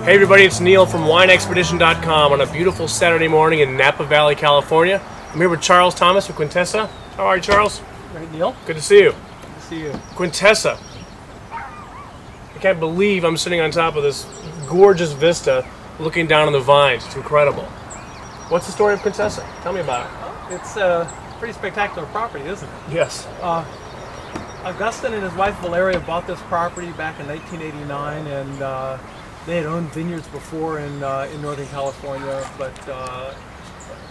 Hey everybody, it's Neil from WineExpedition.com on a beautiful Saturday morning in Napa Valley, California. I'm here with Charles Thomas from Quintessa. How are you, Charles? Great, Neil. Good to see you. Good to see you. Quintessa. I can't believe I'm sitting on top of this gorgeous vista looking down on the vines. It's incredible. What's the story of Quintessa? Tell me about it. It's a pretty spectacular property, isn't it? Yes. Augustin and his wife Valeria bought this property back in 1989, and they had owned vineyards before in Northern California, but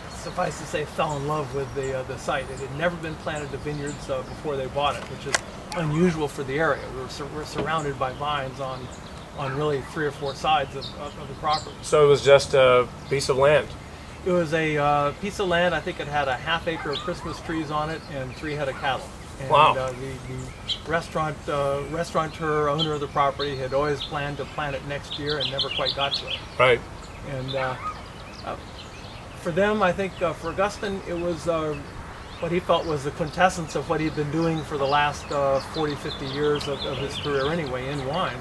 suffice to say, fell in love with the site. It had never been planted to vineyards before they bought it, which is unusual for the area. We're surrounded by vines on really 3 or 4 sides of the property. So it was just a piece of land? It was a piece of land. I think it had a ½ acre of Christmas trees on it and 3 head of cattle. And wow. The restaurateur, owner of the property, had always planned to plant it next year and never quite got to it. Right. And for them, I think for Augustin, it was what he felt was the quintessence of what he'd been doing for the last 40, 50 years of his career anyway, in wine.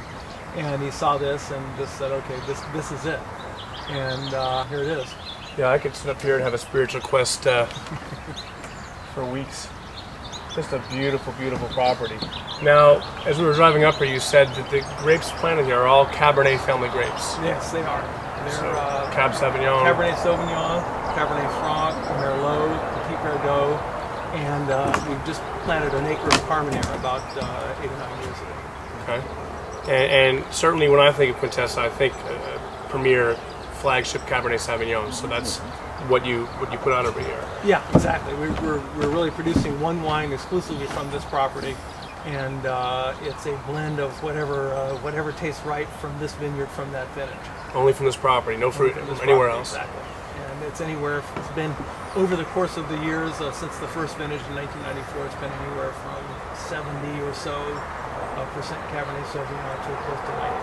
And he saw this and just said, okay, this is it. And here it is. Yeah, I could sit up here and have a spiritual quest for weeks. Just a beautiful, beautiful property. Now, as we were driving up here, you said that the grapes planted here are all Cabernet family grapes. Yes, they are. They're so, Cab Sauvignon. Cabernet Sauvignon, Cabernet Franc, Merlot, Petit Verdot, and we've just planted an acre of Carmenere about 8 or 9 years ago. Okay. And certainly when I think of Quintessa, I think premier flagship Cabernet Sauvignon. So that's what you put out every year. Yeah, exactly. We're really producing one wine exclusively from this property, and it's a blend of whatever tastes right from this vineyard, from that vintage. Only from this property, no fruit anywhere else. Exactly. And it's anywhere. It's been over the course of the years since the first vintage in 1994. It's been anywhere from 70 or so % Cabernet Sauvignon to close to 90%.